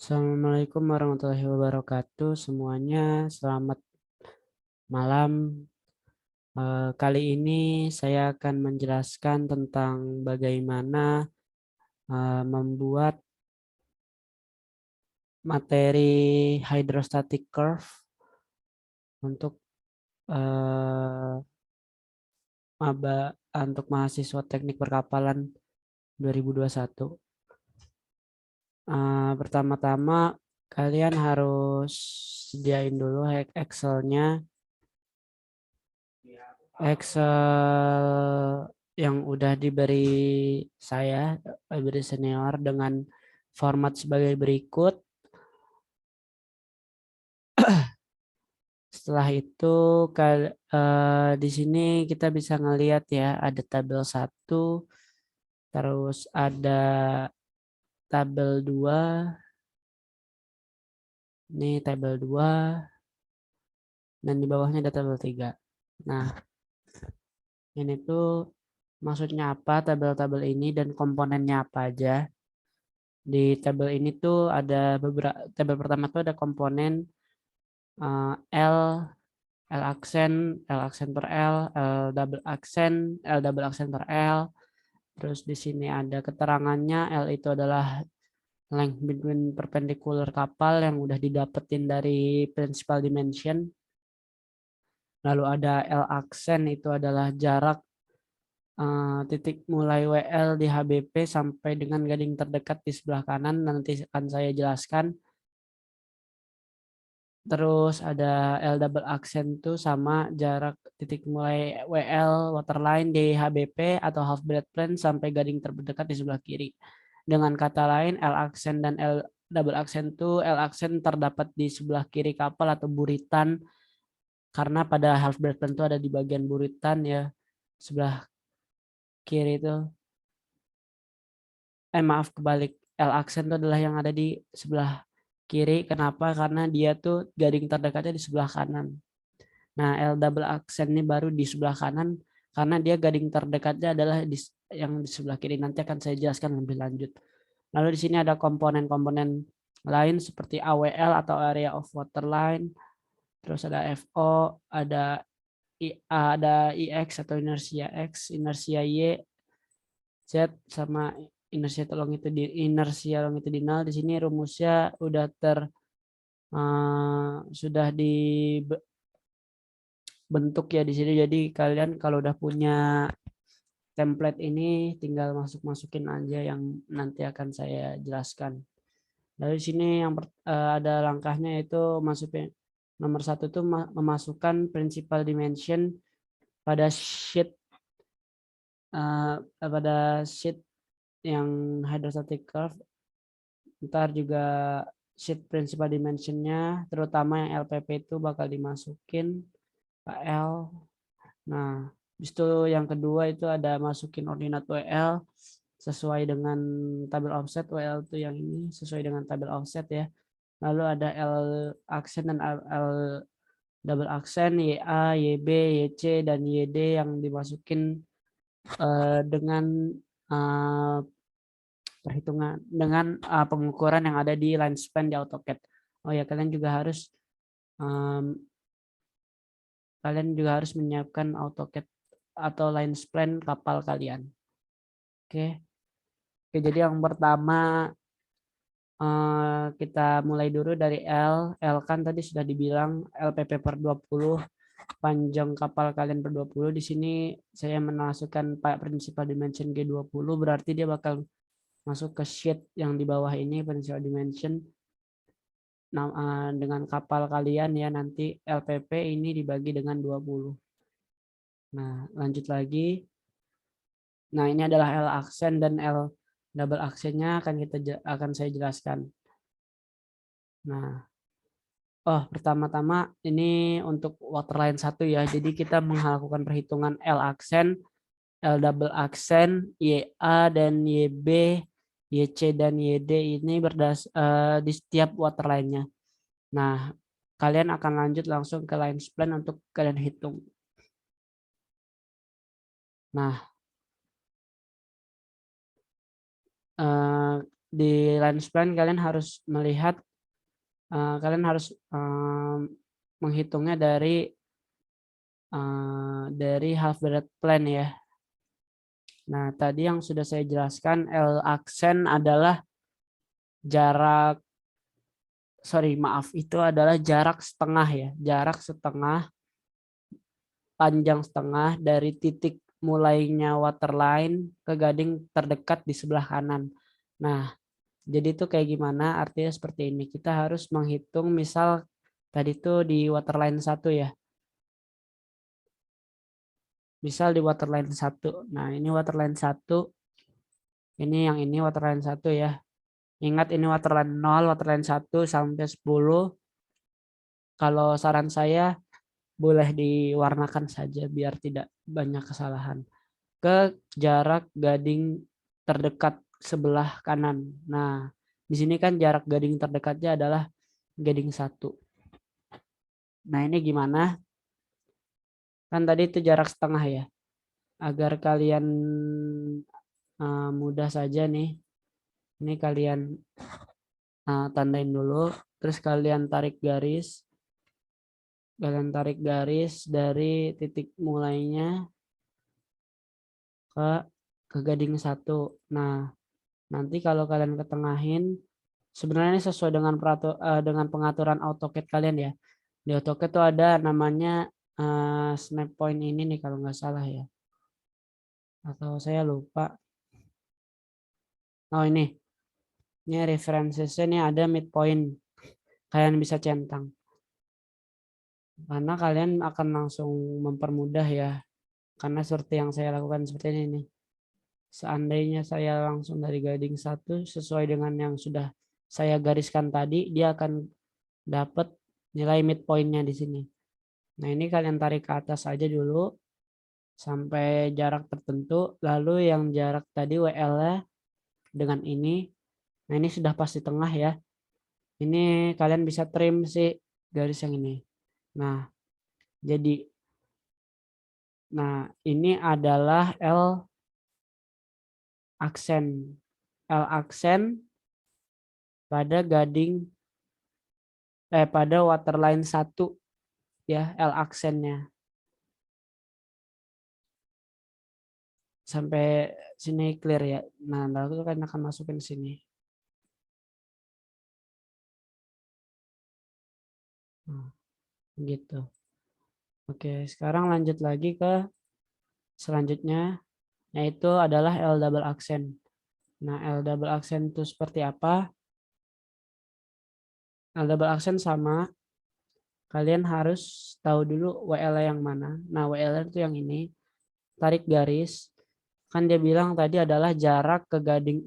Assalamualaikum warahmatullahi wabarakatuh semuanya. Selamat malam. Kali ini saya akan menjelaskan tentang bagaimana membuat materi hydrostatic curve untuk eh, untuk mahasiswa teknik perkapalan 2021. Pertama-tama kalian harus sediain dulu Excel-nya. Excel yang udah diberi saya, diberi senior dengan format sebagai berikut. Setelah itu di sini kita bisa ngelihat ya, ada tabel 1, terus ada tabel 2. Ini tabel 2 dan di bawahnya ada tabel 3. Nah, ini tuh maksudnya apa tabel-tabel ini dan komponennya apa aja. Di tabel ini tuh ada beberapa, tabel pertama tuh ada komponen L, L aksen, L aksen per L, L double aksen per L. Terus di sini ada keterangannya, L itu adalah length between perpendicular kapal yang udah didapetin dari principal dimension. Lalu ada L aksen itu adalah jarak titik mulai WL di HBP sampai dengan gading terdekat di sebelah kanan. Nanti akan saya jelaskan. Terus ada L double aksen tuh sama jarak titik mulai WL waterline di HBP atau half breadth plane sampai gading terdekat di sebelah kiri. Dengan kata lain, L aksen dan L double aksen tuh L aksen terdapat di sebelah kiri kapal atau buritan karena pada half breadth plane itu ada di bagian buritan ya, sebelah kiri itu. Maaf kebalik. L aksen itu adalah yang ada di sebelah kiri. Kenapa? Karena dia tuh gading terdekatnya di sebelah kanan. Nah, L double aksen ini baru di sebelah kanan karena dia gading terdekatnya adalah yang di sebelah kiri. Nanti akan saya jelaskan lebih lanjut. Lalu di sini ada komponen-komponen lain seperti AWL atau area of waterline. Terus ada FO, ada ada IX atau inersia X, inersia Y, Z sama inersia longitudinal. Di sini rumusnya udah sudah dibentuk ya di sini. Jadi kalian kalau udah punya template ini tinggal masukin aja yang nanti akan saya jelaskan. Dari sini yang ada langkahnya yaitu masukin nomor 1 itu memasukkan principal dimension pada sheet yang hydrostatic curve. Ntar juga sheet principal dimensionnya terutama yang LPP itu bakal dimasukin KL. Nah, habis itu yang kedua itu ada masukin ordinat WL sesuai dengan tabel offset. WL itu yang ini sesuai dengan tabel offset ya. Lalu ada L aksen dan L double aksen, YA, YB, YC, dan YD yang dimasukin dengan uh, perhitungan dengan pengukuran yang ada di line span di AutoCAD. Oh ya, um, kalian juga harus menyiapkan AutoCAD atau line span kapal kalian. Oke. Oke, jadi yang pertama kita mulai dulu dari L. L kan tadi sudah dibilang LPP per 20, panjang kapal kalian per 20. Di sini saya memasukkan principal dimension G20, berarti dia bakal masuk ke sheet yang di bawah ini principal dimension. Nah, dengan kapal kalian ya nanti LPP ini dibagi dengan 20. Nah, lanjut lagi. Nah, ini adalah L aksen dan L double aksennya akan saya jelaskan. Nah, pertama-tama ini untuk waterline 1 ya. Jadi kita melakukan perhitungan L aksen, L double aksen, YA dan YB, YC dan YD ini di setiap waterline-nya. Nah, kalian akan lanjut langsung ke line span untuk kalian hitung. Nah, di line spline kalian harus melihat, kalian harus menghitungnya dari half breadth plan ya. Nah, tadi yang sudah saya jelaskan, L aksen adalah jarak, itu adalah jarak setengah ya, jarak setengah, panjang setengah dari titik mulainya waterline ke gading terdekat di sebelah kanan. Nah, jadi itu kayak gimana? Artinya seperti ini. Kita harus menghitung misal tadi tuh di waterline 1 ya. Misal di waterline 1. Nah, ini waterline 1. Ini yang ini waterline 1 ya. Ingat ini waterline 0, waterline 1 sampai 10. Kalau saran saya boleh diwarnakan saja biar tidak banyak kesalahan. Ke jarak gading terdekat sebelah kanan. Nah, di sini kan jarak gading terdekatnya adalah gading 1. Nah, ini gimana? Kan tadi itu jarak setengah ya. Agar kalian mudah saja nih. Ini kalian tandain dulu. Terus kalian tarik garis. Kalian tarik garis dari titik mulainya ke gading 1. Nah, nanti kalau kalian ketengahin, sebenarnya ini sesuai dengan pengaturan AutoCAD kalian ya. Di AutoCAD tuh ada namanya snap point ini nih kalau nggak salah ya. Atau saya lupa. Oh ini referensinya nih ada midpoint. Kalian bisa centang. Karena kalian akan langsung mempermudah ya. Karena seperti yang saya lakukan seperti ini nih. Seandainya saya langsung dari gading 1 sesuai dengan yang sudah saya gariskan tadi, dia akan dapat nilai midpointnya di sini. Nah, ini kalian tarik ke atas aja dulu sampai jarak tertentu. Lalu yang jarak tadi WL-nya dengan ini. Nah, ini sudah pas di tengah ya. Ini kalian bisa trim sih garis yang ini. Nah, jadi ini adalah L aksen. L aksen pada gading pada waterline 1 ya, L aksennya. Sampai sini clear ya. Nah, lalu kan akan masukin sini. Nah, gitu. Oke, sekarang lanjut lagi ke selanjutnya, yaitu adalah L double accent. Nah, L double accent itu seperti apa? L double accent sama, kalian harus tahu dulu WL yang mana. Nah, WL itu yang ini. Tarik garis. Kan dia bilang tadi adalah jarak ke gading,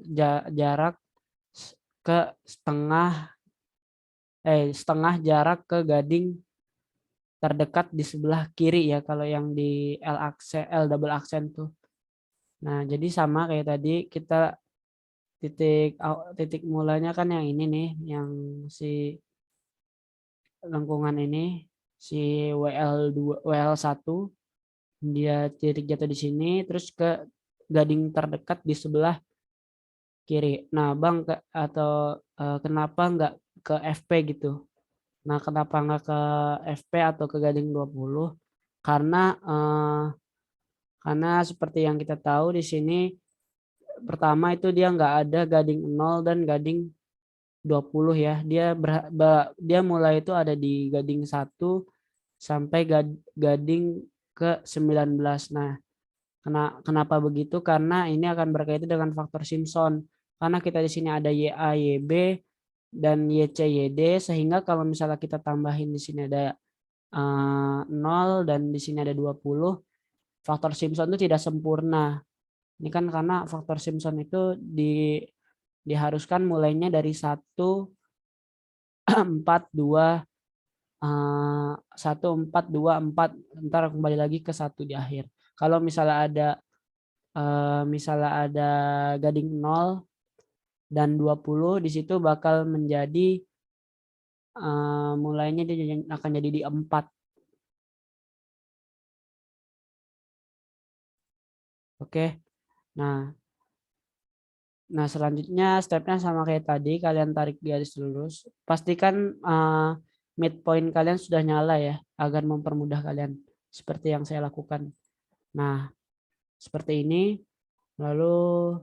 jarak ke setengah jarak ke gading terdekat di sebelah kiri ya kalau yang di L double accent tuh. Nah, jadi sama kayak tadi kita titik mulanya kan yang ini nih, yang si lengkungan ini, si WL2 WL1 dia titik jatuh di sini terus ke gading terdekat di sebelah kiri. Nah, Bang kenapa nggak ke FP gitu? Nah, kenapa nggak ke FP atau ke gading 20? Karena seperti yang kita tahu di sini pertama itu dia nggak ada gading 0 dan gading 20 ya. Dia mulai itu ada di gading 1 sampai gading ke 19. Nah, kenapa begitu? Karena ini akan berkaitan dengan faktor Simpson. Karena kita di sini ada YA, YB dan YC, YD sehingga kalau misalnya kita tambahin di sini ada 0 dan di sini ada 20, faktor Simpson itu tidak sempurna. Ini kan karena faktor Simpson itu diharuskan mulainya dari 1 4 2 1 4 2 4, ntar kembali lagi ke 1 di akhir. Kalau misalnya ada gading 0 dan 20 di situ bakal menjadi mulainya dia akan jadi di 4. Oke. Nah, Nah, selanjutnya stepnya sama kayak tadi, kalian tarik garis lurus. Pastikan midpoint kalian sudah nyala ya, agar mempermudah kalian. Seperti yang saya lakukan. Nah, seperti ini. Lalu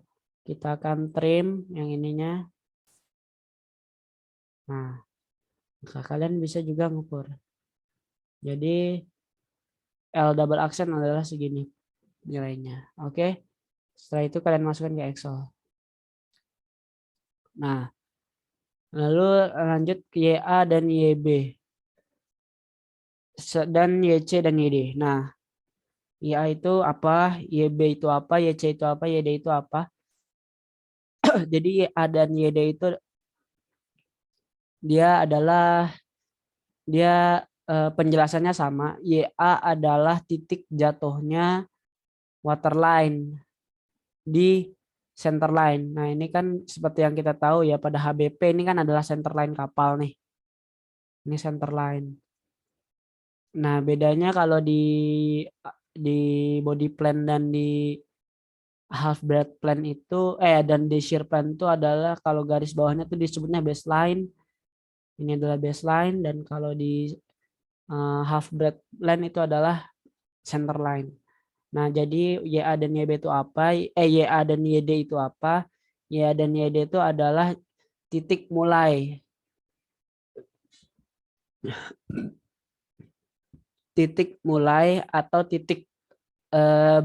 kita akan trim yang ininya. Nah, maka kalian bisa juga ngukur. Jadi L double accent adalah segini nilainya. Oke. Setelah itu kalian masukkan ke Excel. Nah, lalu lanjut ke YA dan YB. Dan YC dan YD. Nah, YA itu apa, YB itu apa, YC itu apa, YD itu apa. Jadi YA dan YD itu dia penjelasannya sama. YA adalah titik jatuhnya waterline di center line. Nah, ini kan seperti yang kita tahu ya, pada HBP ini kan adalah center line kapal nih. Ini center line. Nah, bedanya kalau di body plan dan di half breadth plan itu dan di shear plan itu adalah kalau garis bawahnya itu disebutnya baseline. Ini adalah baseline, dan kalau di half breadth plan itu adalah center line. Nah, jadi YA dan YB itu apa? YA dan YD itu apa? YA dan YD itu adalah titik mulai. Titik mulai atau titik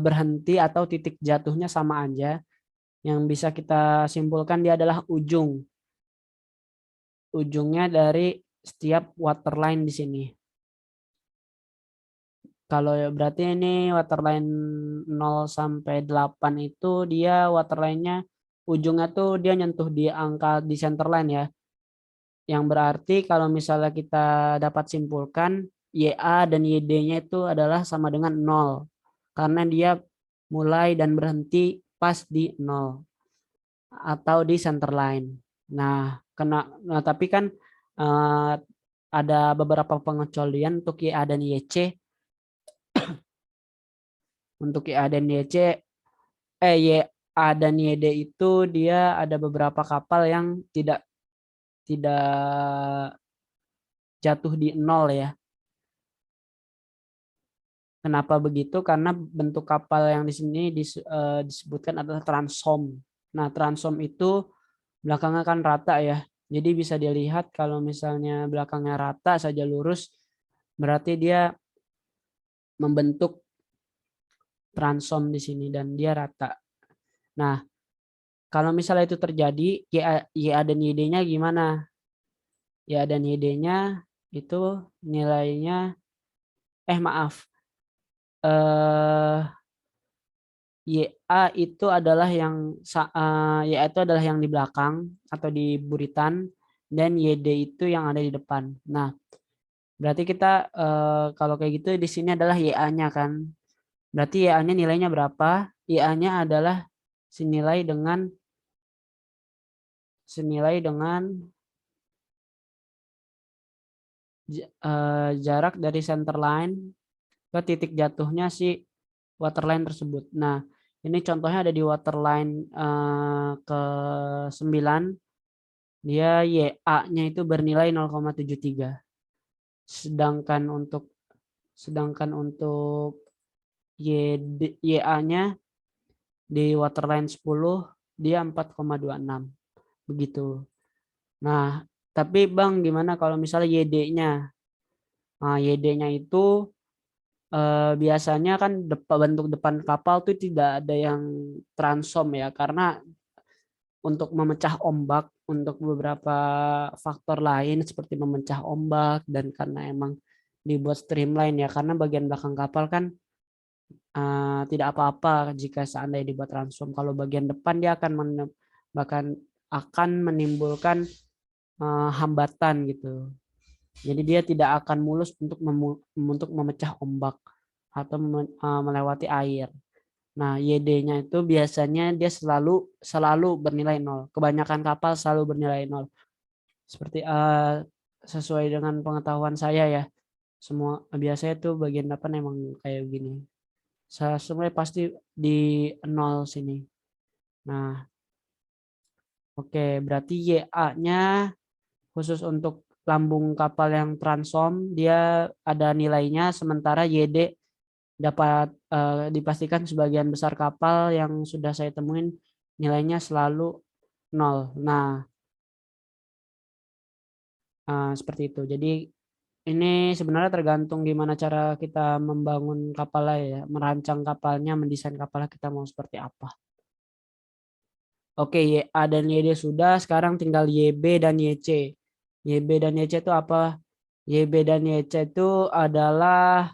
berhenti atau titik jatuhnya sama aja. Yang bisa kita simpulkan dia adalah ujung. Ujungnya dari setiap waterline di sini. Kalau berarti ini waterline 0 sampai 8 itu dia waterline-nya ujungnya tuh dia nyentuh di angka di center line ya. Yang berarti kalau misalnya kita dapat simpulkan YA dan YD-nya itu adalah sama dengan 0. Karena dia mulai dan berhenti pas di 0 atau di center line. Nah, tapi kan eh, ada beberapa pengecualian untuk YA dan YC. Untuk YA dan YC, YA dan YD itu dia ada beberapa kapal yang tidak jatuh di 0 ya. Kenapa begitu? Karena bentuk kapal yang di sini disebutkan adalah transom. Nah, transom itu belakangnya kan rata ya. Jadi bisa dilihat kalau misalnya belakangnya rata saja lurus, berarti dia membentuk transom di sini dan dia rata. Nah, kalau misalnya itu terjadi, YA dan YD-nya gimana? YA dan YD-nya itu nilainya, maaf, YA itu adalah YA itu adalah yang di belakang atau di buritan, dan YD itu yang ada di depan. Nah, berarti kita kalau kayak gitu di sini adalah YA-nya kan. Berarti YA-nya nilainya berapa? YA-nya adalah senilai dengan jarak dari center line ke titik jatuhnya si waterline tersebut. Nah, ini contohnya ada di waterline ke 9. Dia YA-nya itu bernilai 0,73. Sedangkan untuk YA-nya di waterline 10 dia 4,26. Begitu. Nah, tapi Bang gimana kalau misalnya YD-nya? Nah, YD-nya itu biasanya kan bentuk depan kapal tuh tidak ada yang transom ya, karena untuk memecah ombak, untuk beberapa faktor lain seperti memecah ombak, dan karena emang dibuat streamline ya, karena bagian belakang kapal kan tidak apa-apa jika seandainya dibuat transom. Kalau bagian depan dia bahkan akan menimbulkan hambatan gitu. Jadi dia tidak akan mulus untuk memecah ombak atau melewati air. Nah, YD-nya itu biasanya dia selalu bernilai 0. Kebanyakan kapal selalu bernilai 0. Seperti sesuai dengan pengetahuan saya ya. Semua biasanya tuh bagian depan emang kayak gini. Semuanya pasti di 0 sini. Nah, Oke, berarti YA-nya khusus untuk lambung kapal yang transom dia ada nilainya, sementara YD dapat dipastikan sebagian besar kapal yang sudah saya temuin nilainya selalu 0. Nah, seperti itu. Jadi ini sebenarnya tergantung gimana cara kita membangun kapalnya ya, merancang kapalnya, mendesain kapalnya kita mau seperti apa. Oke, YA dan YD sudah, sekarang tinggal YB dan YC. YB dan YC itu apa? YB dan YC itu adalah,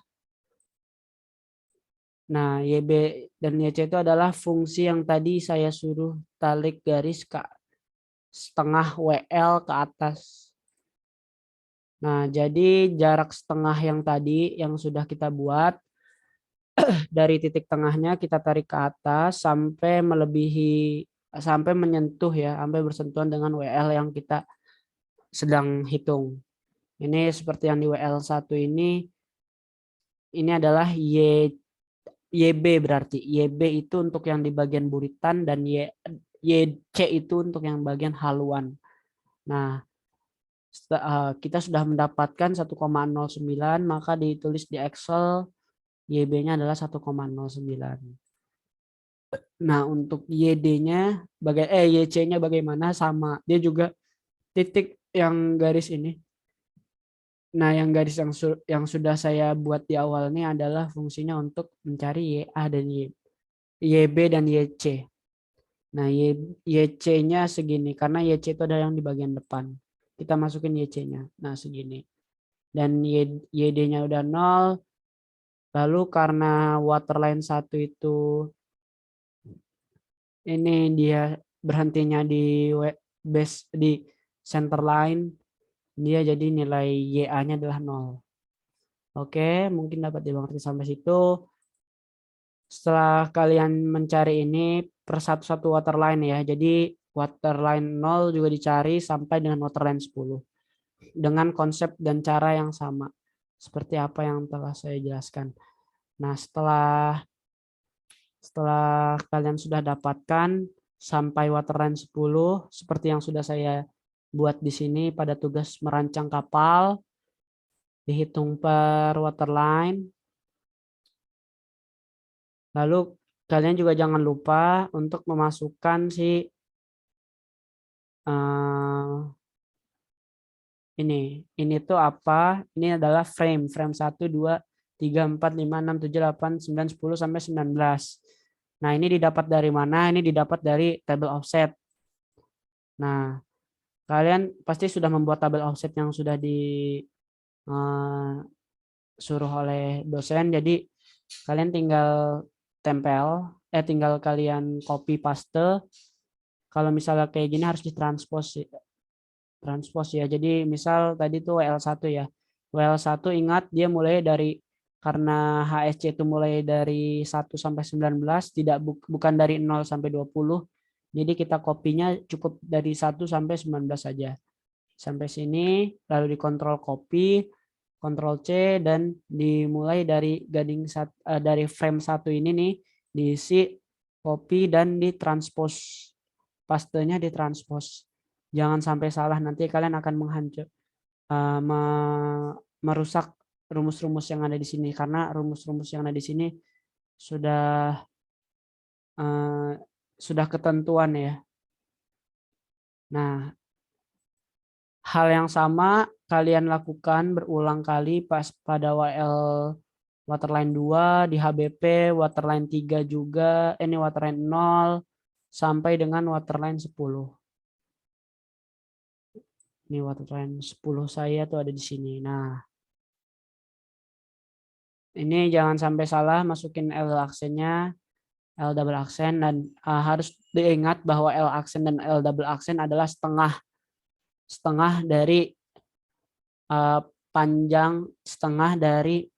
nah YB dan YC itu adalah fungsi yang tadi saya suruh tarik garis ke setengah WL ke atas. Nah, jadi jarak setengah yang tadi yang sudah kita buat, dari titik tengahnya kita tarik ke atas sampai menyentuh ya, sampai bersentuhan dengan WL yang kita sedang hitung. Ini seperti yang di WL1 ini adalah YB berarti. YB itu untuk yang di bagian buritan dan YC itu untuk yang bagian haluan. Nah, kita sudah mendapatkan 1,09, maka ditulis di Excel YB-nya adalah 1,09. Nah, untuk YD-nya YC-nya bagaimana? Sama. Dia juga titik yang garis ini. Nah, yang garis yang sudah saya buat di awal ini adalah fungsinya untuk mencari YA dan YB dan YC. Nah, YC-nya segini karena YC itu ada yang di bagian depan. Kita masukin YC-nya. Nah, segini. Dan YD-nya udah 0. Lalu karena waterline 1 itu ini dia berhentinya di base di center line, dia jadi nilai YA-nya adalah 0. Oke, mungkin dapat dimengerti sampai situ. Setelah kalian mencari ini per satu-satu waterline ya. Jadi waterline 0 juga dicari sampai dengan waterline 10. Dengan konsep dan cara yang sama. Seperti apa yang telah saya jelaskan. Nah, setelah kalian sudah dapatkan sampai waterline 10 seperti yang sudah saya buat di sini pada tugas merancang kapal, dihitung per waterline. Lalu kalian juga jangan lupa untuk memasukkan ini tuh apa? Ini adalah frame 1, 2, 3, 4, 5, 6, 7, 8, 9, 10 sampai 19. Nah, ini didapat dari mana? Ini didapat dari tabel offset. Nah, kalian pasti sudah membuat tabel offset yang sudah disuruh oleh dosen. Jadi kalian tinggal tinggal kalian copy paste. Kalau misalnya kayak gini harus ditranspose ya. Jadi misal tadi tuh WL1 ya. WL1 ingat dia mulai dari, karena HSC itu mulai dari 1 sampai 19, bukan dari 0 sampai 20. Jadi kita kopinya cukup dari 1 sampai 19 saja. Sampai sini lalu dikontrol copy, Ctrl C, dan dimulai dari dari frame 1 ini nih diisi copy dan ditranspose. Pastenya ditranspose. Jangan sampai salah, nanti kalian akan merusak rumus-rumus yang ada di sini, karena rumus-rumus yang ada di sini sudah ketentuan ya. Nah, hal yang sama kalian lakukan berulang kali pada waterline 2, di HBP, waterline 3 juga, ini waterline 0, sampai dengan waterline 10. Ini waterline 10 saya tuh ada di sini. Nah, ini jangan sampai salah masukin L aksennya, L double aksen, dan harus diingat bahwa L aksen dan L double aksen adalah setengah dari panjang, setengah dari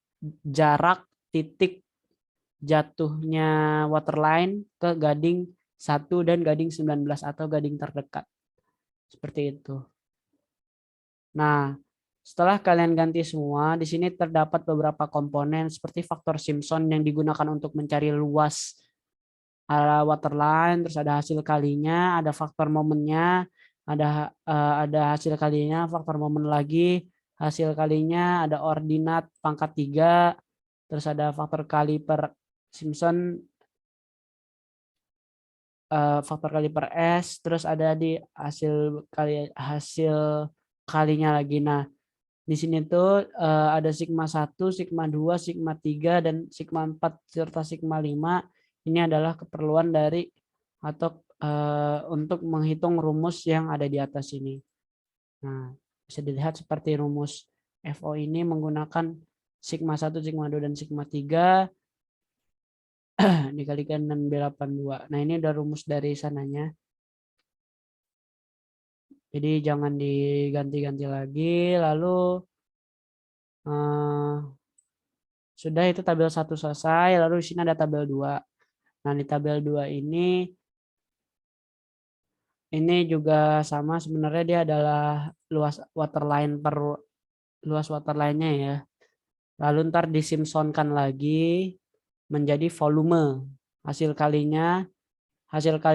jarak titik jatuhnya waterline ke gading 1 dan gading 19 atau gading terdekat. Seperti itu. Nah, setelah kalian ganti semua, di sini terdapat beberapa komponen seperti faktor Simpson yang digunakan untuk mencari luas ada waterline, terus ada hasil kalinya, ada faktor momennya, ada hasil kalinya, faktor momen lagi, hasil kalinya, ada ordinat pangkat 3, terus ada faktor kali per Simpson, faktor kali per S, terus ada di hasil kalinya lagi. Nah, di sini tuh ada sigma 1, sigma 2, sigma 3, dan sigma 4 serta sigma 5. Ini adalah keperluan dari atau untuk menghitung rumus yang ada di atas ini. Nah, bisa dilihat seperti rumus FO ini menggunakan sigma 1, sigma 2, dan sigma 3 dikalikan 6B82. Nah, ini udah rumus dari sananya. Jadi jangan diganti-ganti lagi. Lalu sudah itu tabel 1 selesai. Lalu di sini ada tabel 2. Nah, di tabel 2 ini juga sama, sebenarnya dia adalah luas waterline-nya ya. Lalu ntar disimsonkan lagi menjadi volume. Hasil kali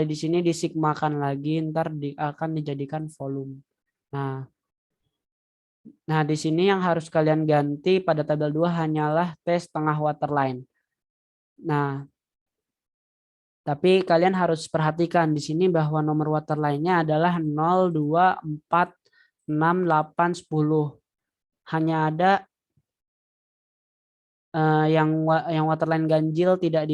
di sini disigmakan lagi, ntar akan dijadikan volume. Nah, di sini yang harus kalian ganti pada tabel 2 hanyalah T setengah waterline. Nah, tapi kalian harus perhatikan di sini bahwa nomor waterline-nya adalah 0, 2, 4, 6, 8, 10. Hanya ada yang waterline ganjil tidak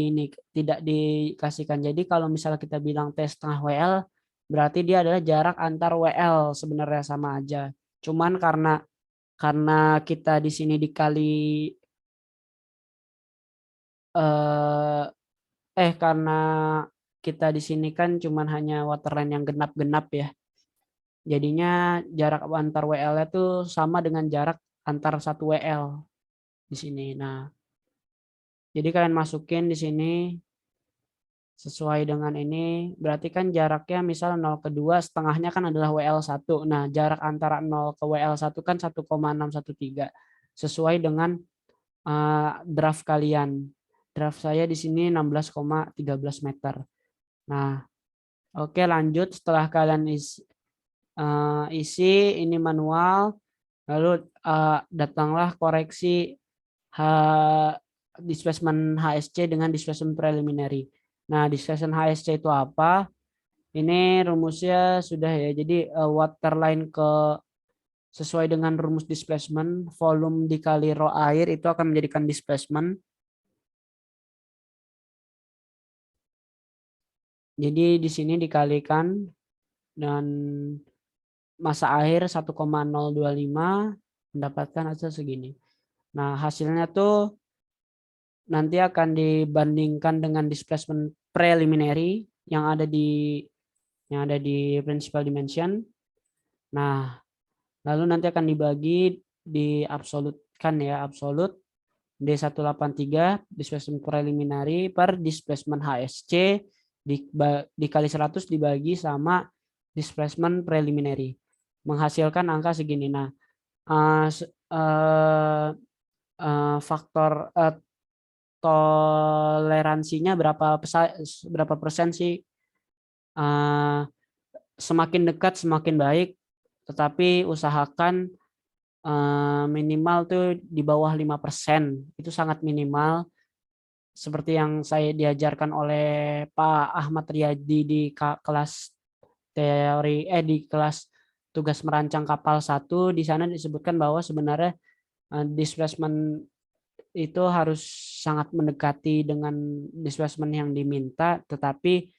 dikasihkan. Jadi kalau misalnya kita bilang T setengah WL, berarti dia adalah jarak antar WL, sebenarnya sama aja. Cuman karena kita di sini karena kita di sini kan cuman hanya waterline yang genap-genap ya. Jadinya jarak antar WL-nya tuh sama dengan jarak antar satu WL di sini. Nah, jadi kalian masukin di sini sesuai dengan ini, berarti kan jaraknya misal 0 ke 2, setengahnya kan adalah WL1. Nah, jarak antara 0 ke WL1 kan 1,613. Sesuai dengan draft kalian. Draft saya di sini 16,13 meter. Nah, oke, lanjut. Setelah kalian isi ini manual, lalu datanglah koreksi displacement HSC dengan displacement preliminary. Nah, displacement HSC itu apa? Ini rumusnya sudah ya. Jadi waterline sesuai dengan rumus displacement, volume dikali rho air itu akan menjadikan displacement. Jadi di sini dikalikan dan masa air 1,025 mendapatkan hasil segini. Nah, hasilnya tuh nanti akan dibandingkan dengan displacement preliminary yang ada di principal dimension. Nah, lalu nanti akan dibagi diabsolutkan ya, absolut D183 displacement preliminary per displacement HSC dikali 100 dibagi sama displacement preliminary menghasilkan angka segini. Nah, faktor toleransinya berapa persen sih? Semakin dekat semakin baik, tetapi usahakan minimal tuh di bawah 5%. Itu sangat minimal. Seperti yang saya diajarkan oleh Pak Ahmad Riyadi di kelas di kelas tugas merancang kapal 1, di sana disebutkan bahwa sebenarnya displacement itu harus sangat mendekati dengan displacement yang diminta, tetapi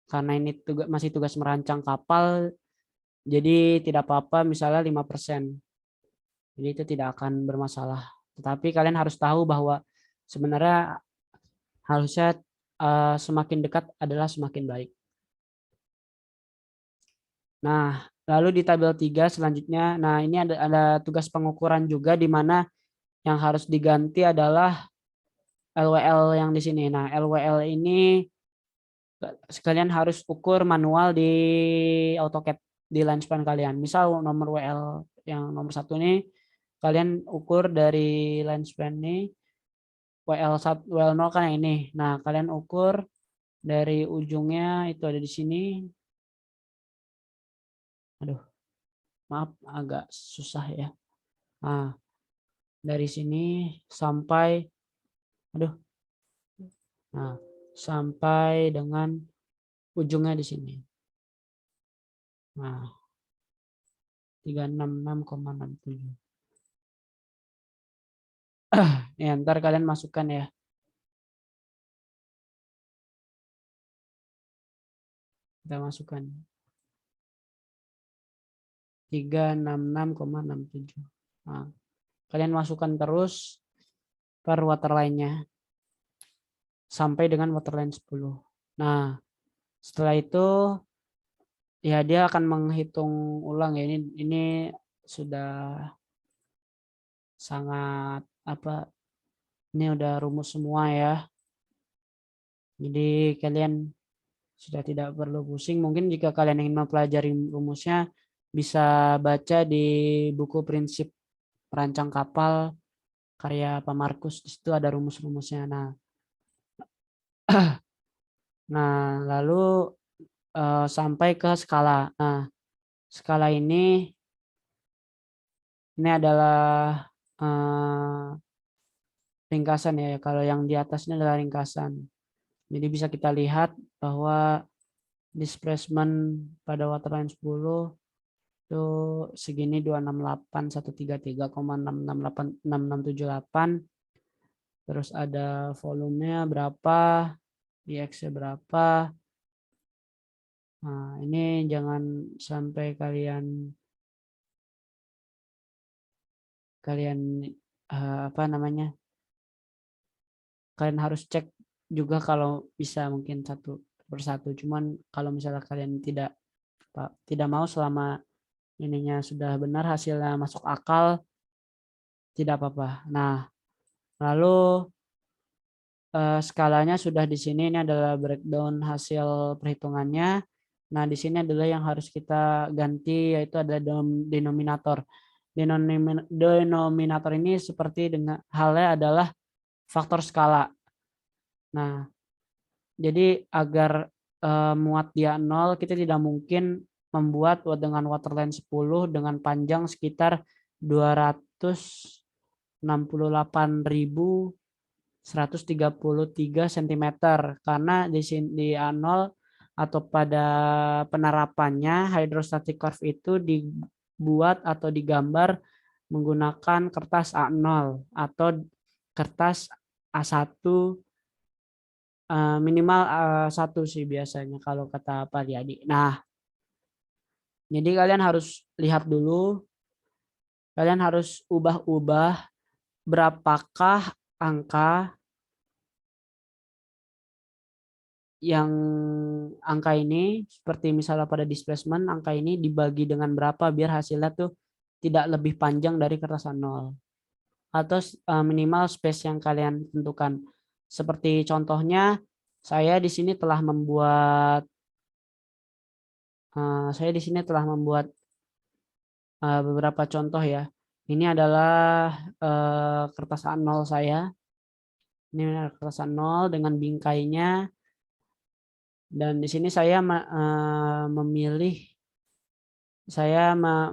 karena ini masih tugas merancang kapal, jadi tidak apa-apa misalnya 5%. Jadi itu tidak akan bermasalah. Tetapi kalian harus tahu bahwa sebenarnya harusnya semakin dekat adalah semakin baik. Nah, lalu di tabel 3 selanjutnya, nah ini ada tugas pengukuran juga di mana yang harus diganti adalah LWL yang di sini. Nah, LWL ini sekalian harus ukur manual di AutoCAD di line span kalian. Misal nomor WL yang nomor 1 ini kalian ukur dari line span ini WL0 kan yang ini. Nah, kalian ukur Dari ujungnya itu ada di sini. Aduh, maaf agak susah ya. Nah, dari sini sampai, aduh, nah sampai dengan ujungnya di sini. Nah, 366,67. Ya, ntar kalian masukkan ya. Kita masukkan 366,67. Nah, kalian masukkan terus per waterline-nya sampai dengan waterline 10. Nah, setelah itu ya dia akan menghitung ulang ya. Ini sudah sangat apa? Ini udah rumus semua ya. Jadi kalian sudah tidak perlu pusing. Mungkin jika kalian ingin mempelajari rumusnya bisa baca di buku Prinsip Perancang Kapal karya Pak Markus. Di situ ada rumus-rumusnya. Nah, lalu sampai ke skala. Nah, skala ini adalah ringkasan ya. Kalau yang di atasnya adalah ringkasan. Jadi bisa kita lihat bahwa displacement pada waterline 10 itu segini 268.133,6686678. Terus ada volumenya berapa, dx-nya berapa. Nah, ini jangan sampai kalian apa namanya? Kalian harus cek juga kalau bisa mungkin satu persatu. Cuman kalau misalnya kalian tidak mau selama ininya sudah benar hasilnya masuk akal tidak apa-apa. Nah, lalu skalanya sudah di sini. Ini adalah breakdown hasil perhitungannya. Nah, di sini adalah yang harus kita ganti yaitu ada denominator. Denominator ini seperti dengan halnya adalah faktor skala. Nah, jadi agar muat dia 0, kita tidak mungkin membuat dengan waterline 10 dengan panjang sekitar 268.133 cm karena di sini di A0 atau pada penerapannya hydrostatic curve itu dibuat atau digambar menggunakan kertas A0 atau kertas A1 minimal satu sih biasanya kalau kata Pak Riyadi. Nah, jadi kalian harus lihat dulu, kalian harus ubah-ubah berapakah angka angka ini seperti misalnya pada displacement angka ini dibagi dengan berapa biar hasilnya tuh tidak lebih panjang dari kertas A0 atau minimal space yang kalian tentukan. Seperti contohnya saya di sini telah membuat beberapa contoh ya. Ini adalah kertas A0 saya. Ini adalah kertas A0 dengan bingkainya. Dan di sini saya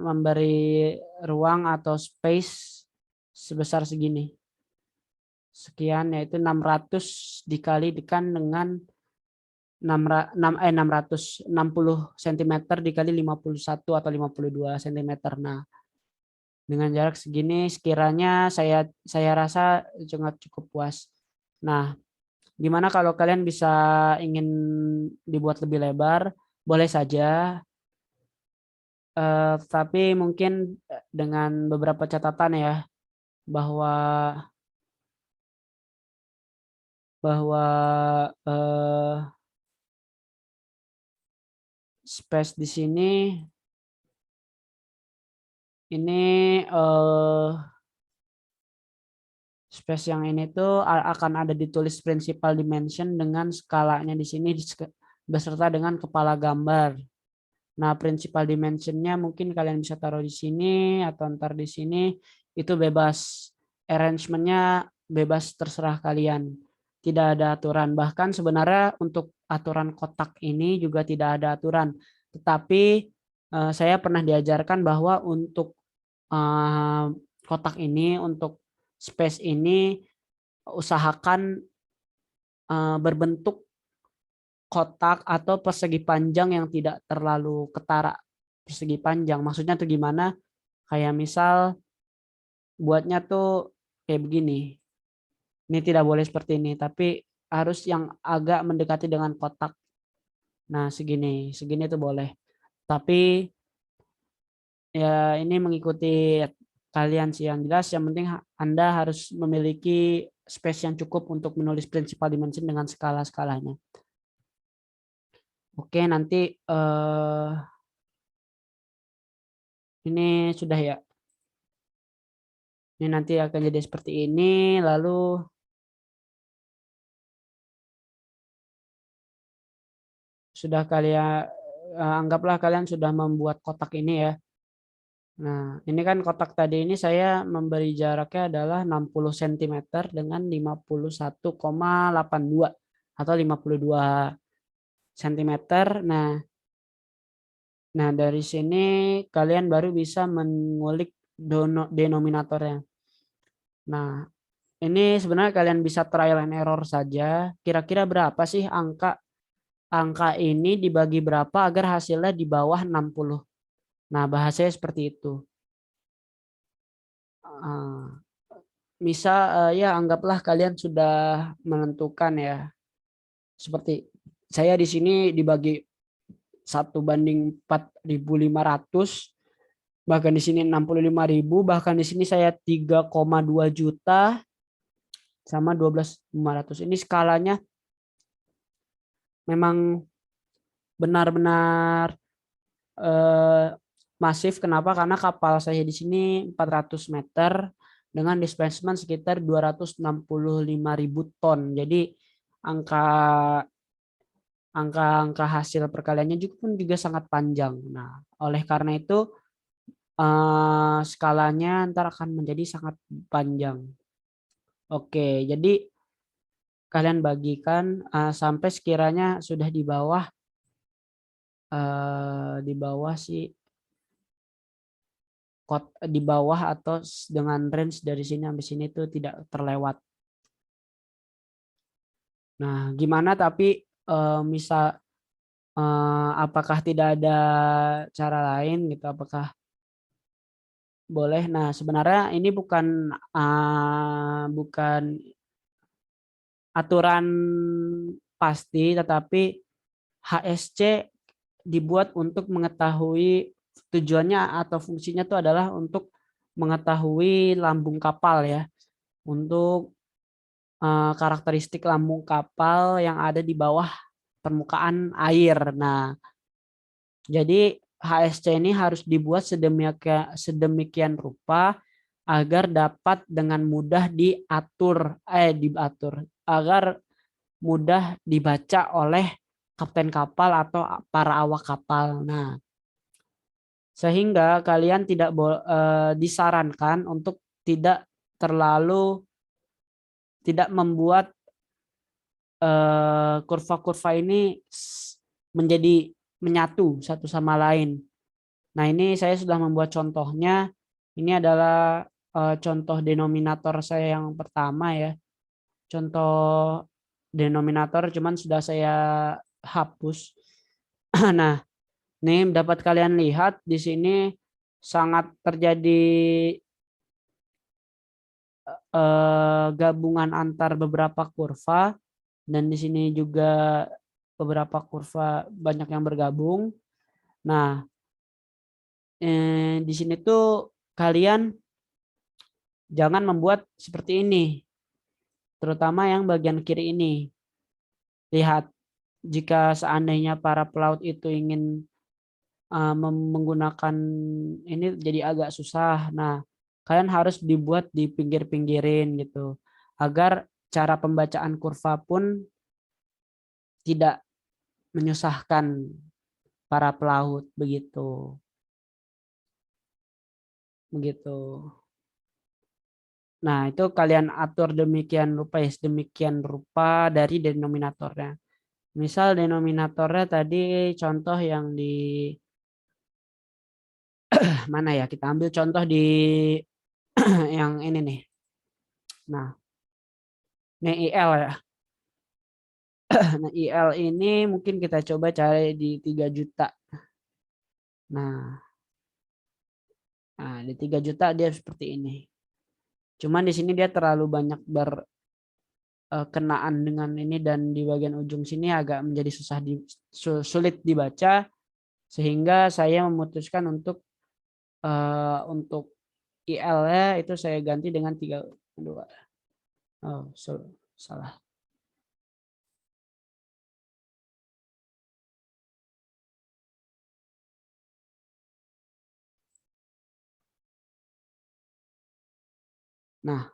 memberi ruang atau space sebesar segini. Sekian yaitu 600 dikalikan dengan 660 cm dikali 51 atau 52 cm. Nah, dengan jarak segini sekiranya saya rasa cukup puas. Nah, gimana kalau kalian bisa ingin dibuat lebih lebar, boleh saja. Tapi mungkin dengan beberapa catatan ya, bahwa space di sini ini space yang ini tuh akan ada ditulis principal dimension dengan skalanya di sini beserta dengan kepala gambar. Nah, principal dimensionnya mungkin kalian bisa taruh di sini atau ntar di sini, itu bebas. Arrangementnya bebas terserah kalian. tidak ada aturan. Bahkan sebenarnya untuk aturan kotak ini juga tidak ada aturan. Tetapi saya pernah diajarkan bahwa untuk kotak ini, untuk space ini usahakan berbentuk kotak atau persegi panjang yang tidak terlalu ketara. Persegi panjang maksudnya tuh gimana? Kayak misal buatnya tuh kayak begini. Ini tidak boleh seperti ini, tapi harus yang agak mendekati dengan kotak. Nah, segini, segini tuh boleh. Tapi ya ini mengikuti kalian sih, yang jelas yang penting Anda harus memiliki space yang cukup untuk menulis principal dimension dengan skala-skalanya. Oke, nanti ini sudah ya. Ini nanti akan jadi seperti ini, lalu sudah kalian anggaplah kalian sudah membuat kotak ini ya. Nah, ini kan kotak tadi ini saya memberi jaraknya adalah 60 cm dengan 51,82 atau 52 cm. Nah, dari sini kalian baru bisa mengulik denominatornya. Nah, ini sebenarnya kalian bisa trial and error saja. Kira-kira berapa sih angka ini dibagi berapa agar hasilnya di bawah 60. Nah, bahasanya seperti itu. Misal ya anggaplah kalian sudah menentukan ya. Seperti saya di sini dibagi 1/4.500, bahkan di sini 65.000, bahkan di sini saya 3,2 juta sama 12.500. Ini skalanya memang benar-benar masif. Kenapa? Karena kapal saya di sini 400 meter dengan displacement sekitar 265.000 ton. Jadi angka hasil perkaliannya juga pun juga sangat panjang. Nah, oleh karena itu skalanya ntar akan menjadi sangat panjang. Oke, jadi kalian bagikan sampai sekiranya sudah di bawah sih, di bawah atau dengan range dari sini sampai sini itu tidak terlewat. Nah, gimana tapi misal apakah tidak ada cara lain gitu? Apakah boleh? Nah, sebenarnya ini bukan aturan pasti, tetapi HSC dibuat untuk mengetahui tujuannya atau fungsinya itu adalah untuk mengetahui lambung kapal ya, untuk karakteristik lambung kapal yang ada di bawah permukaan air. Nah, jadi HSC ini harus dibuat sedemikian rupa agar dapat dengan mudah diatur agar mudah dibaca oleh kapten kapal atau para awak kapal. Nah, sehingga kalian disarankan untuk tidak membuat kurva-kurva ini menjadi menyatu satu sama lain. Nah, ini saya sudah membuat contohnya. Ini adalah contoh denominator saya yang pertama ya. Contoh denominator cuman sudah saya hapus. Nah, ini dapat kalian lihat di sini sangat terjadi gabungan antar beberapa kurva, dan di sini juga beberapa kurva banyak yang bergabung. Nah, di sini tuh kalian jangan membuat seperti ini, terutama yang bagian kiri ini. Lihat, jika seandainya para pelaut itu ingin menggunakan ini jadi agak susah. Nah, kalian harus dibuat di pinggir-pinggirin gitu, agar cara pembacaan kurva pun tidak menyusahkan para pelaut begitu. Begitu. Nah, itu kalian atur demikian rupa ya, sedemikian rupa dari denominatornya. Misal denominatornya tadi contoh yang di mana ya? Kita ambil contoh di yang ini nih. Nah, ini IL ya. Nah, IL ini mungkin kita coba cari di 3 juta. Nah, di 3 juta dia seperti ini. Cuman di sini dia terlalu banyak berkenaan dengan ini dan di bagian ujung sini agak menjadi sulit dibaca sehingga saya memutuskan untuk IL-nya itu saya ganti dengan 32. Oh, salah. Nah,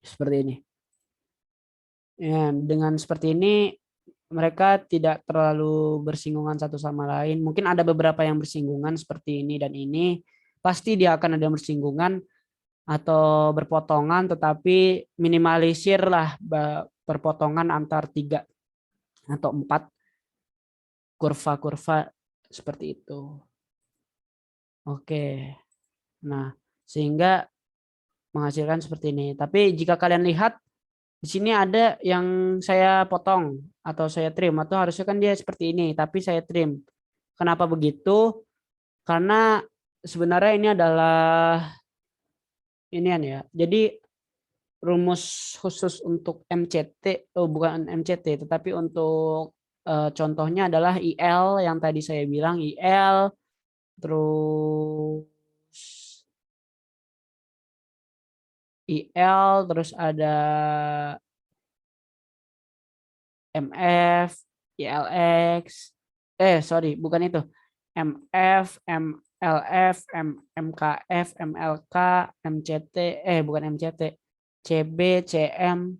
seperti ini. Ya, dengan seperti ini mereka tidak terlalu bersinggungan satu sama lain. Mungkin ada beberapa yang bersinggungan seperti ini dan ini. Pasti dia akan ada bersinggungan atau berpotongan, tetapi minimalisirlah perpotongan antar 3 atau 4 kurva-kurva seperti itu. Oke. Nah, sehingga menghasilkan seperti ini. Tapi jika kalian lihat di sini ada yang saya potong atau saya trim atau harusnya kan dia seperti ini, tapi saya trim. Kenapa begitu? Karena sebenarnya ini adalah inian ya. Jadi rumus khusus untuk MCT, oh bukan MCT, tetapi untuk contohnya adalah IL yang tadi saya bilang IL, terus IL, terus ada MF, ILX, sorry bukan itu, MF, MLF, MKF, MLK, MCT, bukan MCT, CB, CM,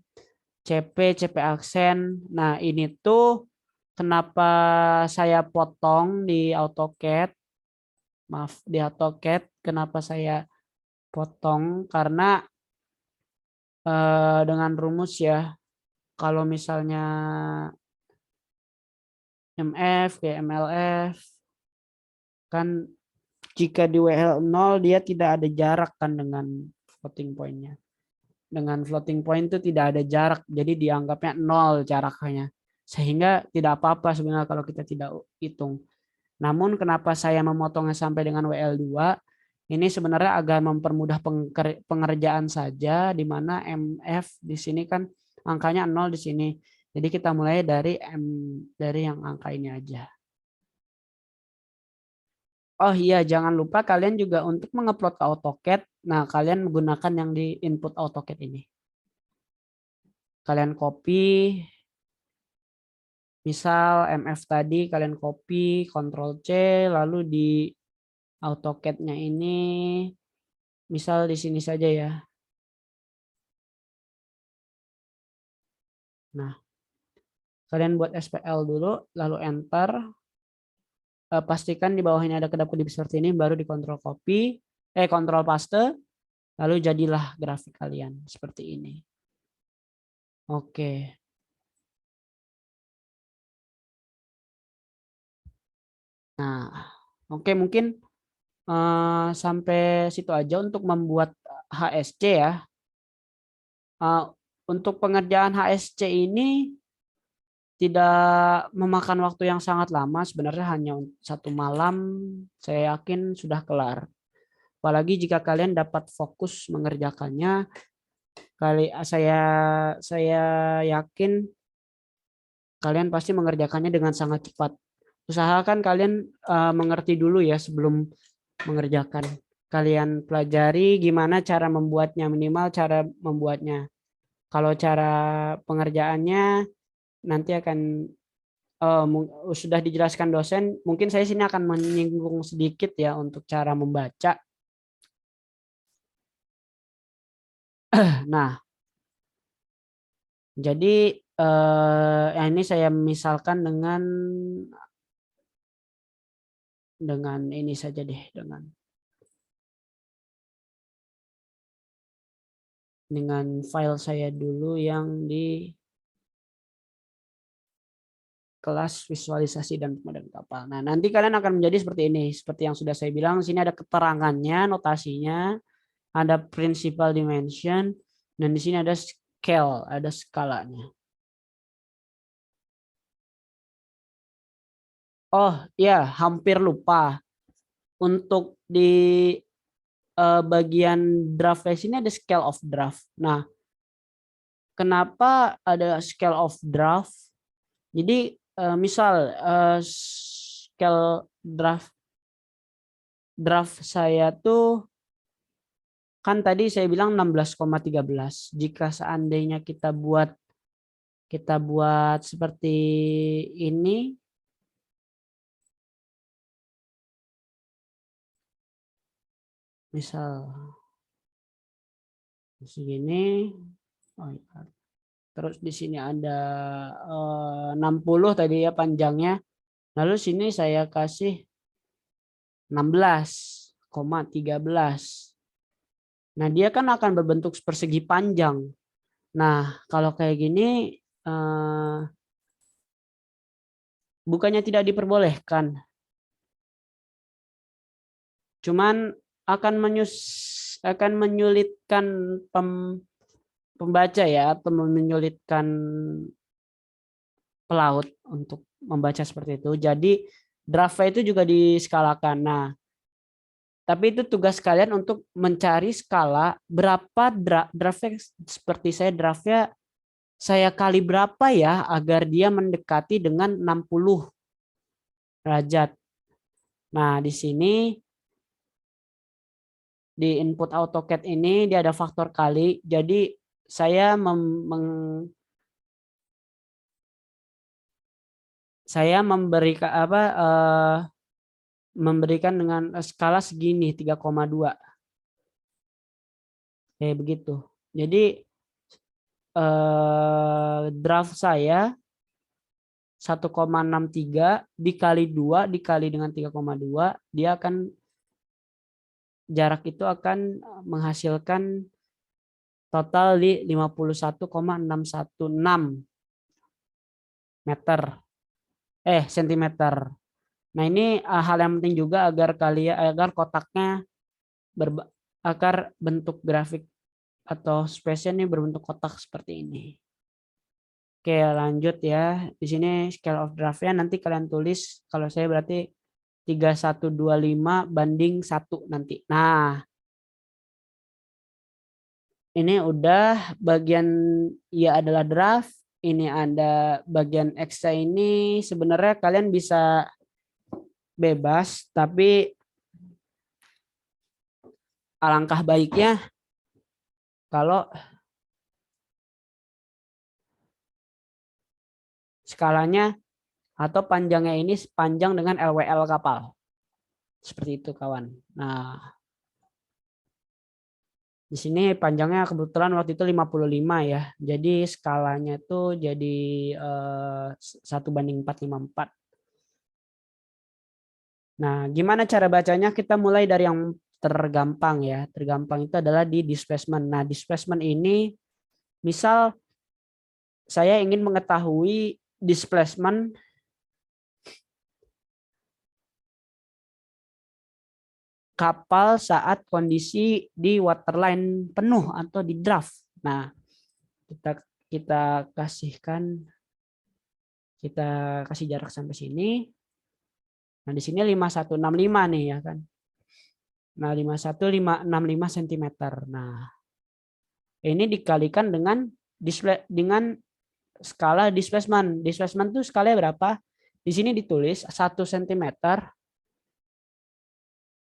CP, CP aksen. Nah ini tuh kenapa saya potong di AutoCAD, maaf di AutoCAD, kenapa saya potong karena dengan rumus ya, kalau misalnya MF kayak MLF kan jika di WL0 dia tidak ada jarak kan dengan floating point-nya. Dengan floating point itu tidak ada jarak, jadi dianggapnya 0 jaraknya. Sehingga tidak apa-apa sebenarnya kalau kita tidak hitung. Namun kenapa saya memotongnya sampai dengan WL2? Ini sebenarnya agar mempermudah pengerjaan saja, di mana MF di sini kan angkanya 0 di sini. Jadi kita mulai dari dari yang angka ini aja. Oh iya, jangan lupa kalian juga untuk mengupload ke AutoCAD. Nah, kalian menggunakan yang di input AutoCAD ini. Kalian copy, misal MF tadi kalian copy, Ctrl C, lalu di AutoCAD-nya ini, misal di sini saja ya. Nah, kalian buat SPL dulu, lalu Enter. Pastikan di bawahnya ada kedap-kedip seperti ini, baru di Ctrl Copy, Ctrl Paste, lalu jadilah grafik kalian seperti ini. Oke. Nah, oke mungkin sampai situ aja untuk membuat HSC ya. Eh, untuk pengerjaan HSC ini tidak memakan waktu yang sangat lama, sebenarnya hanya 1 malam, saya yakin sudah kelar. Apalagi jika kalian dapat fokus mengerjakannya, saya yakin kalian pasti mengerjakannya dengan sangat cepat. Usahakan kalian mengerti dulu ya sebelum mengerjakan. Kalian pelajari gimana cara membuatnya, minimal cara membuatnya. Kalau cara pengerjaannya nanti akan sudah dijelaskan dosen. Mungkin saya sini akan menyinggung sedikit ya untuk cara membaca. Nah, jadi yang ini saya misalkan dengan ini saja deh, dengan dengan file saya dulu yang di kelas visualisasi dan pemadam kapal. Nah, nanti kalian akan menjadi seperti ini. Seperti yang sudah saya bilang, sini ada keterangannya, notasinya, ada principal dimension, dan di sini ada scale, ada skalanya. Oh ya, hampir lupa. Untuk di bagian draft sini ada scale of draft. Nah, kenapa ada scale of draft? Jadi misal scale draft saya tuh kan tadi saya bilang 16,13. Jika seandainya kita buat seperti ini, misal segini, oh ya. Terus di sini ada 60 tadi ya panjangnya. Lalu sini saya kasih 16,13. Nah, dia kan akan berbentuk persegi panjang. Nah, kalau kayak gini bukannya tidak diperbolehkan. Cuman akan menyulitkan pembaca ya, atau menyulitkan pelaut untuk membaca seperti itu. Jadi draftnya itu juga diskalakan. Nah, tapi itu tugas kalian untuk mencari skala berapa draftnya, seperti draftnya saya kali berapa ya agar dia mendekati dengan 60 derajat. Nah, di sini di input AutoCAD ini dia ada faktor kali. Jadi saya memberikan memberikan dengan skala segini 3,2. Kayak begitu. Jadi draft saya 1,63 dikali 2 dikali dengan 3,2, dia akan jarak itu akan menghasilkan total di 51,616 meter sentimeter. Nah, ini hal yang penting juga agar kotaknya agar bentuk grafik atau space-nya ini berbentuk kotak seperti ini. Oke, lanjut ya. Di sini scale of draft-nya nanti kalian tulis, kalau saya berarti 3125 banding 1 nanti. Nah, ini udah bagian ya adalah draft. Ini ada bagian ekstra, ini sebenarnya kalian bisa bebas, tapi alangkah baiknya kalau skalanya atau panjangnya ini panjang dengan LWL kapal. Seperti itu, kawan. Nah, di sini panjangnya kebetulan waktu itu 55 ya. Jadi skalanya itu jadi 1:454. Nah, gimana cara bacanya? Kita mulai dari yang tergampang ya. Tergampang itu adalah di displacement. Nah, displacement ini misal saya ingin mengetahui displacement kapal saat kondisi di waterline penuh atau di draft. Nah, kita kasih jarak sampai sini. Nah, di sini 5165 nih ya kan. Nah, 51565 cm. Nah, ini dikalikan dengan skala displacement. Displacement itu skalanya berapa? Di sini ditulis 1 cm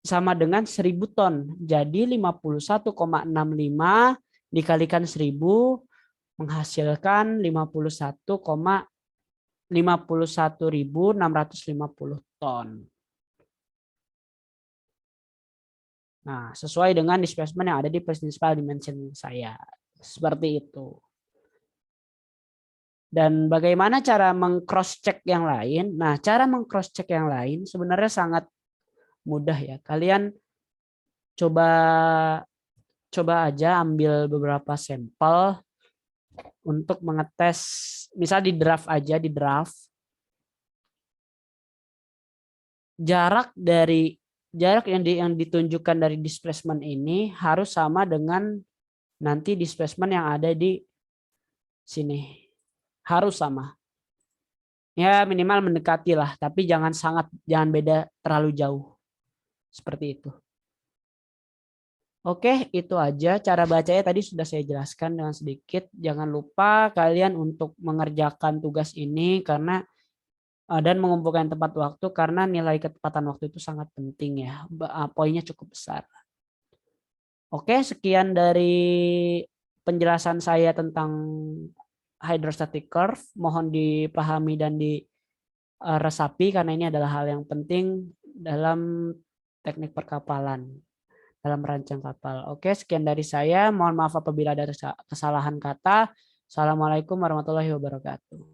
sama dengan 1000 ton. Jadi 51,65 dikalikan 1000 menghasilkan 51.650 ton. Nah, sesuai dengan displacement yang ada di principal dimension saya. Seperti itu. Dan bagaimana cara meng-cross check yang lain? Nah, cara meng-cross check yang lain sebenarnya sangat mudah ya. Kalian coba coba aja ambil beberapa sampel untuk mengetes, misal di draft aja, di draft jarak yang ditunjukkan dari displacement ini harus sama dengan nanti displacement yang ada di sini. Harus sama. Ya minimal mendekati lah, tapi jangan beda terlalu jauh. Seperti itu. Oke, itu aja cara bacanya tadi sudah saya jelaskan dengan sedikit. Jangan lupa kalian untuk mengerjakan tugas ini karena dan mengumpulkan tepat waktu karena nilai ketepatan waktu itu sangat penting ya. Poinnya cukup besar. Oke, sekian dari penjelasan saya tentang hydrostatic curve. Mohon dipahami dan diresapi karena ini adalah hal yang penting dalam teknik perkapalan, dalam merancang kapal. Oke, sekian dari saya. Mohon maaf apabila ada kesalahan kata. Assalamualaikum warahmatullahi wabarakatuh.